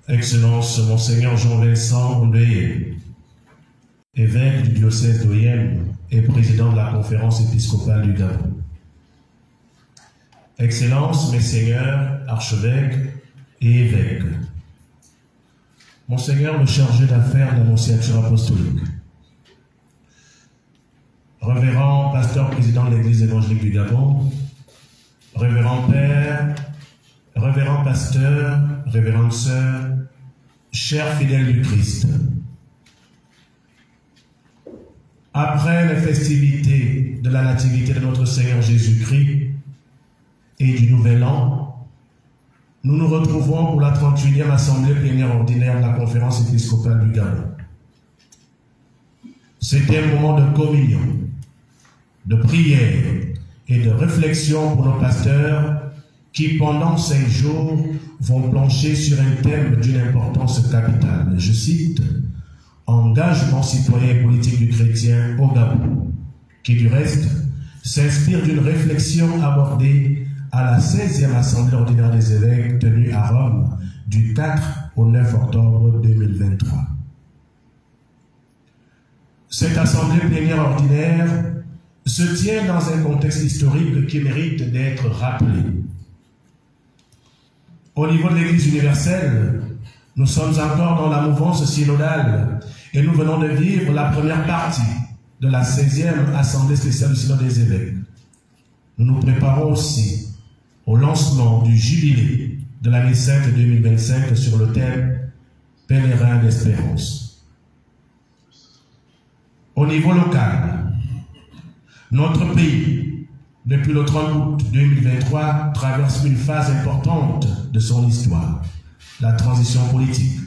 Excellence, Monseigneur Jean-Vincent Ondeye, évêque du diocèse d'Oyem et président de la conférence épiscopale du Gabon. Excellence, Messeigneurs, archevêques et évêques. Monseigneur le chargé d'affaires de l'Annonciature apostolique. Révérend pasteur président de l'Église évangélique du Gabon, révérend père, révérend pasteur, révérende sœur, chers fidèles du Christ. Après les festivités de la nativité de notre Seigneur Jésus-Christ et du Nouvel An, nous nous retrouvons pour la 31e Assemblée plénière ordinaire de la Conférence épiscopale du Gabon. C'était un moment de communion, de prière et de réflexion pour nos pasteurs qui, pendant 5 jours, vont plancher sur un thème d'une importance capitale. Je cite, « Engagement citoyen et politique du chrétien au Gabon », qui du reste s'inspire d'une réflexion abordée à la 16e Assemblée ordinaire des évêques tenue à Rome du 4 au 9 octobre 2023. Cette Assemblée plénière ordinaire se tient dans un contexte historique qui mérite d'être rappelé. Au niveau de l'Église universelle, nous sommes encore dans la mouvance synodale et nous venons de vivre la première partie de la 16e Assemblée spéciale du Synode des évêques. Nous nous préparons aussi au lancement du jubilé de l'année sainte 2025 sur le thème « Pèlerin d'espérance ». Au niveau local, notre pays, depuis le 30 août 2023, traverse une phase importante de son histoire, la transition politique.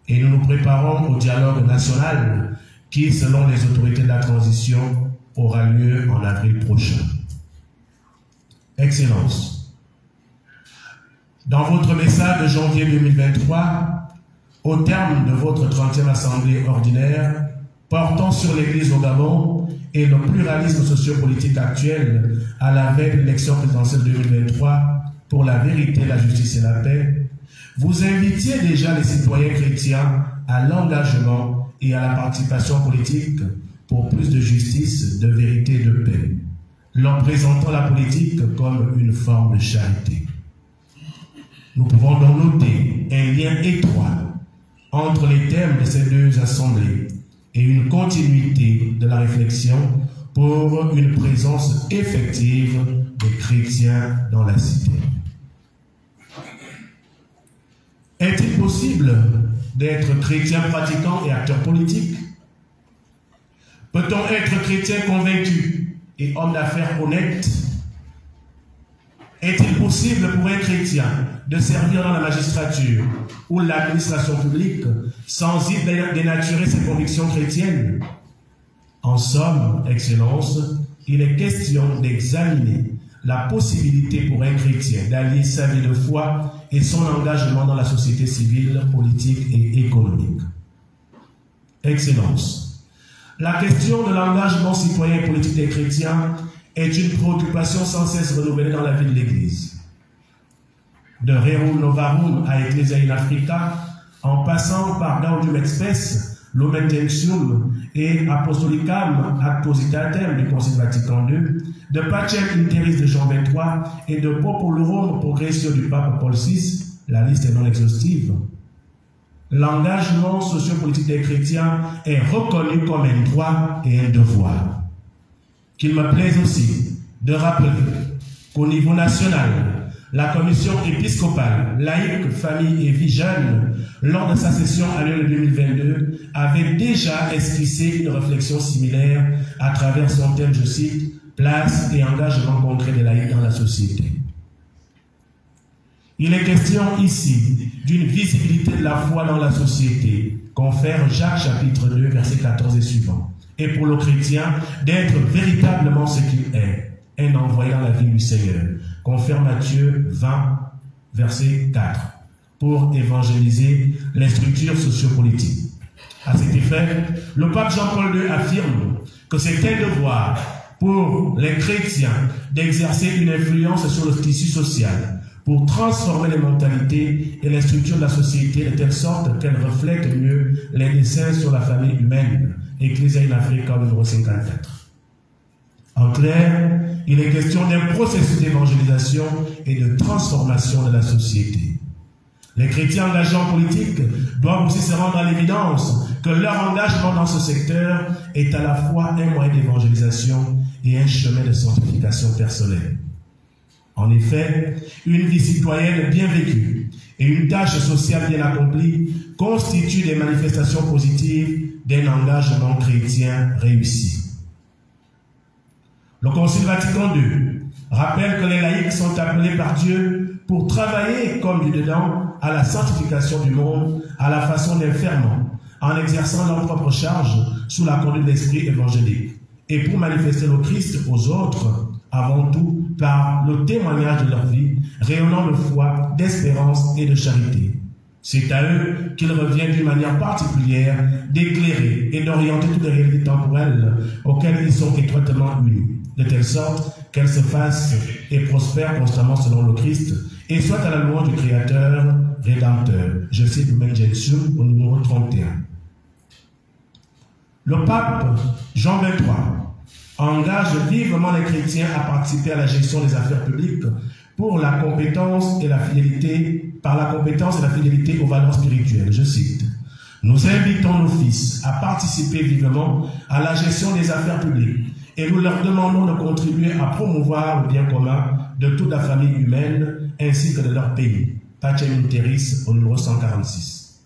Et nous nous préparons au dialogue national qui, selon les autorités de la transition, aura lieu en avril prochain. Excellence, dans votre message de janvier 2023, au terme de votre 30e Assemblée ordinaire, portant sur l'Église au Gabon et le pluralisme sociopolitique actuel à la veille de l'élection présidentielle 2023 pour la vérité, la justice et la paix, vous invitiez déjà les citoyens chrétiens à l'engagement et à la participation politique pour plus de justice, de vérité et de paix, leur présentant la politique comme une forme de charité. Nous pouvons donc noter un lien étroit entre les thèmes de ces deux assemblées et une continuité de la réflexion pour une présence effective des chrétiens dans la cité. Est-il possible d'être chrétien pratiquant et acteur politique? Peut-on être chrétien convaincu et homme d'affaires honnête? Est-il possible pour un chrétien de servir dans la magistrature ou l'administration publique sans y dénaturer ses convictions chrétiennes? En somme, Excellence, il est question d'examiner la possibilité pour un chrétien d'allier sa vie de foi et son engagement dans la société civile, politique et économique. Excellence, la question de l'engagement citoyen et politique des chrétiens est une préoccupation sans cesse renouvelée dans la vie de l'Église. De Rerum Novarum à Ecclesia in Africa, en passant par Gaudium et Spes, Lumen Gentium et Apostolicam Acpositatem du Concile Vatican II, de Pacem in Terris de Jean XXIII et de Populorum Progressio du Pape Paul VI, la liste est non exhaustive. L'engagement sociopolitique des chrétiens est reconnu comme un droit et un devoir. Qu'il me plaise aussi de rappeler qu'au niveau national, la commission épiscopale, laïque, famille et vie jeune, lors de sa session annuelle 2022, avait déjà esquissé une réflexion similaire à travers son thème, je cite, « Place et engagement concret des laïcs dans la société ». Il est question ici d'une visibilité de la foi dans la société, confère Jacques chapitre 2, verset 14 et suivant. Et pour le chrétien, d'être véritablement ce qu'il est, un envoyé dans la vie du Seigneur, confère Matthieu 20, verset 4, pour évangéliser les structures sociopolitiques. À cet effet, le pape Jean-Paul II affirme que c'est un devoir pour les chrétiens d'exercer une influence sur le tissu social, pour transformer les mentalités et les structures de la société de telle sorte qu'elles reflètent mieux les desseins sur la famille humaine. Ecclesia in Africa, numéro 54. En clair, il est question d'un processus d'évangélisation et de transformation de la société. Les chrétiens engagés en politique doivent aussi se rendre à l'évidence que leur engagement dans ce secteur est à la fois un moyen d'évangélisation et un chemin de sanctification personnelle. En effet, une vie citoyenne bien vécue et une tâche sociale bien accomplie constituent des manifestations positives d'un engagement chrétien réussi. Le Concile Vatican II rappelle que les laïcs sont appelés par Dieu pour travailler comme du dedans à la sanctification du monde à la façon d'un ferment, en exerçant leur propre charge sous la conduite de l'esprit évangélique, et pour manifester le Christ aux autres, avant tout par le témoignage de leur vie, rayonnant de foi, d'espérance et de charité. C'est à eux qu'il revient d'une manière particulière d'éclairer et d'orienter toutes les réalités temporelles auxquelles ils sont étroitement unis, de telle sorte qu'elles se fassent et prospèrent constamment selon le Christ, et soit à la louange du Créateur, Rédempteur. Je cite Lumen Gentium au numéro 31. Le pape Jean XXIII engage vivement les chrétiens à participer à la gestion des affaires publiques pour la compétence et la fidélité, par la compétence et la fidélité aux valeurs spirituelles. Je cite: nous invitons nos fils à participer vivement à la gestion des affaires publiques et nous leur demandons de contribuer à promouvoir le bien commun de toute la famille humaine ainsi que de leur pays. Pacem in Terris au numéro 146.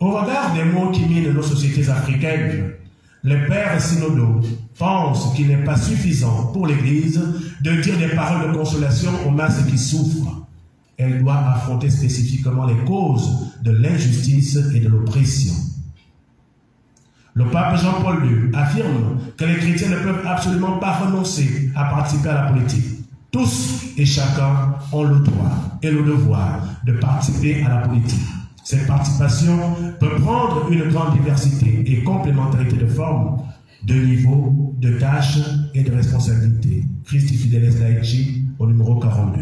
Au regard des maux qui minent nos sociétés africaines, les pères synodaux pensent qu'il n'est pas suffisant pour l'Église de dire des paroles de consolation aux masses qui souffrent. Elle doit affronter spécifiquement les causes de l'injustice et de l'oppression. Le pape Jean-Paul II affirme que les chrétiens ne peuvent absolument pas renoncer à participer à la politique. Tous et chacun ont le droit et le devoir de participer à la politique. Cette participation peut prendre une grande diversité et complémentarité de formes, de niveaux, de tâches et de responsabilités. Christi Fideles Laici au numéro 42.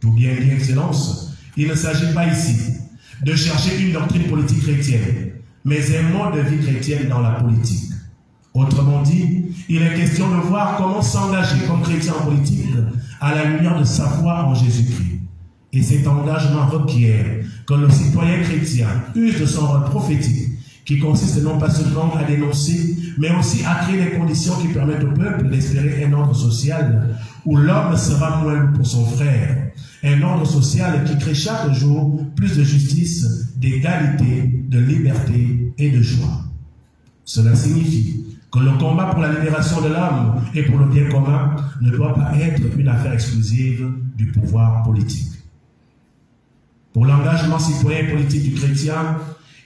Tout bien dit, Excellence, il ne s'agit pas ici de chercher une doctrine politique chrétienne, mais un mode de vie chrétienne dans la politique. Autrement dit, il est question de voir comment s'engager comme chrétien en politique à la lumière de sa foi en Jésus-Christ. Et cet engagement requiert que le citoyen chrétien use de son rôle prophétique, qui consiste non pas seulement à dénoncer, mais aussi à créer les conditions qui permettent au peuple d'espérer un ordre social où l'homme sera moins pour son frère. Un ordre social qui crée chaque jour plus de justice, d'égalité, de liberté et de joie. Cela signifie que le combat pour la libération de l'homme et pour le bien commun ne doit pas être une affaire exclusive du pouvoir politique. Pour l'engagement citoyen et politique du chrétien,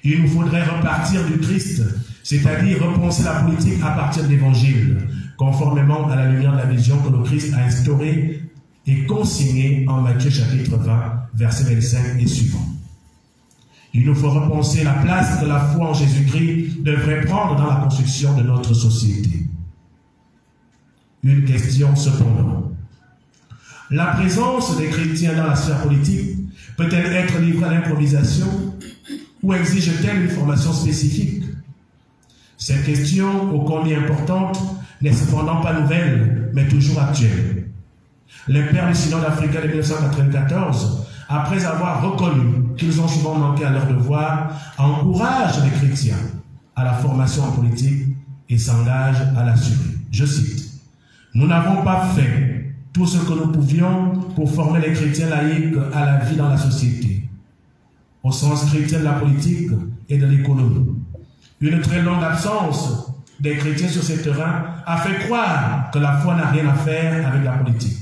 il nous faudrait repartir du Christ, c'est-à-dire repenser la politique à partir de l'Évangile, conformément à la lumière de la vision que le Christ a instaurée et consignée en Matthieu chapitre 20, versets 25 et suivants. Il nous faut repenser la place que la foi en Jésus-Christ devrait prendre dans la construction de notre société. Une question cependant. La présence des chrétiens dans la sphère politique peut-elle être livrée à l'improvisation ou exige-t-elle une formation spécifique? Cette question, ô combien importante, n'est cependant pas nouvelle, mais toujours actuelle. Les pères du synode africain de 1994, après avoir reconnu qu'ils ont souvent manqué à leur devoir, encouragent les chrétiens à la formation en politique et s'engagent à l'assurer. Je cite: nous n'avons pas fait tout ce que nous pouvions pour former les chrétiens laïcs à la vie dans la société, au sens chrétien de la politique et de l'économie. Une très longue absence des chrétiens sur ces terrains a fait croire que la foi n'a rien à faire avec la politique.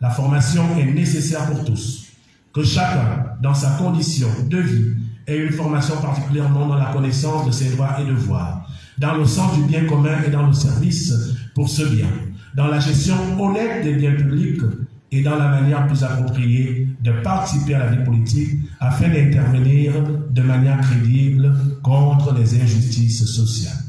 La formation est nécessaire pour tous. Que chacun, dans sa condition de vie, ait une formation particulièrement dans la connaissance de ses droits et devoirs, dans le sens du bien commun et dans le service pour ce bien, dans la gestion honnête des biens publics et dans la manière plus appropriée de participer à la vie politique afin d'intervenir de manière crédible contre les injustices sociales.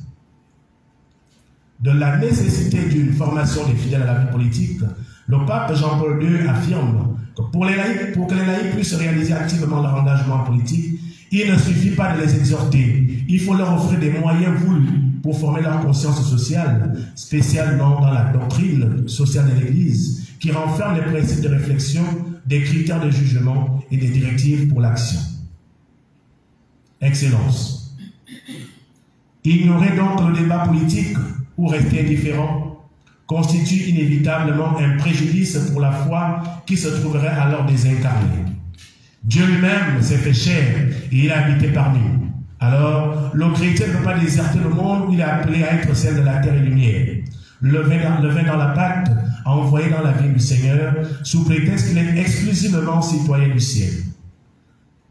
De la nécessité d'une formation des fidèles à la vie politique Le pape Jean-Paul II affirme que pour que les laïcs puissent réaliser activement leur engagement politique, il ne suffit pas de les exhorter, il faut leur offrir des moyens voulus pour former leur conscience sociale, spécialement dans la doctrine sociale de l'Église, qui renferme les principes de réflexion, des critères de jugement et des directives pour l'action. Excellence. Ignorer donc le débat politique ou rester indifférent constitue inévitablement un préjudice pour la foi qui se trouverait alors désincarnée. Dieu lui-même s'est fait chair et il a habité parmi nous. Alors, le chrétien ne peut pas déserter le monde où il est appelé à être celle de la terre et lumière. Le vin dans la pâte, envoyé dans la vie du Seigneur, sous prétexte qu'il est exclusivement citoyen du ciel.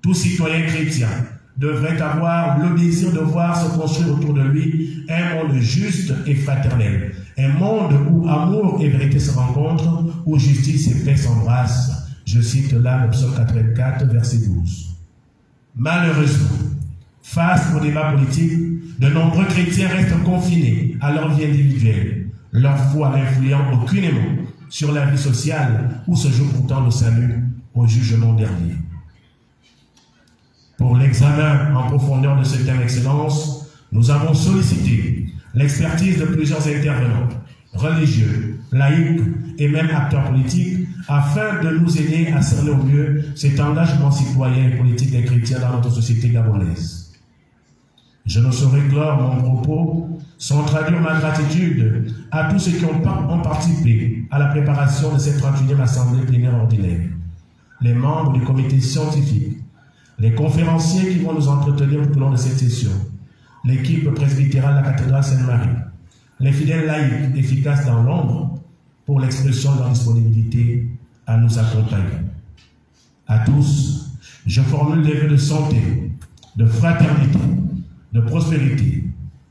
Tout citoyen chrétien devrait avoir le désir de voir se construire autour de lui un monde juste et fraternel. Un monde où amour et vérité se rencontrent, où justice et paix s'embrassent. Je cite là le psaume 84, verset 12. Malheureusement, face au débat politique, de nombreux chrétiens restent confinés à leur vie individuelle, leur foi n'influant aucunement sur la vie sociale où se joue pourtant le salut au jugement dernier. Pour l'examen en profondeur de ce thème Excellence, nous avons sollicité l'expertise de plusieurs intervenants, religieux, laïcs et même acteurs politiques, afin de nous aider à cerner au mieux cet engagement citoyen et politique des chrétiens dans notre société gabonaise. Je ne saurais clore mon propos sans traduire ma gratitude à tous ceux qui ont participé à la préparation de cette 31e Assemblée plénière ordinaire, les membres du comité scientifique, les conférenciers qui vont nous entretenir tout au long de cette session, l'équipe presbytérale de la cathédrale Sainte-Marie, les fidèles laïcs efficaces dans l'ombre pour l'expression de leur disponibilité à nous accompagner. À tous, je formule des vœux de santé, de fraternité, de prospérité,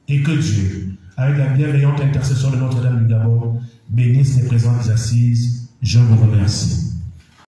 et que Dieu, avec la bienveillante intercession de Notre-Dame du Gabon, bénisse les présentes assises. Je vous remercie.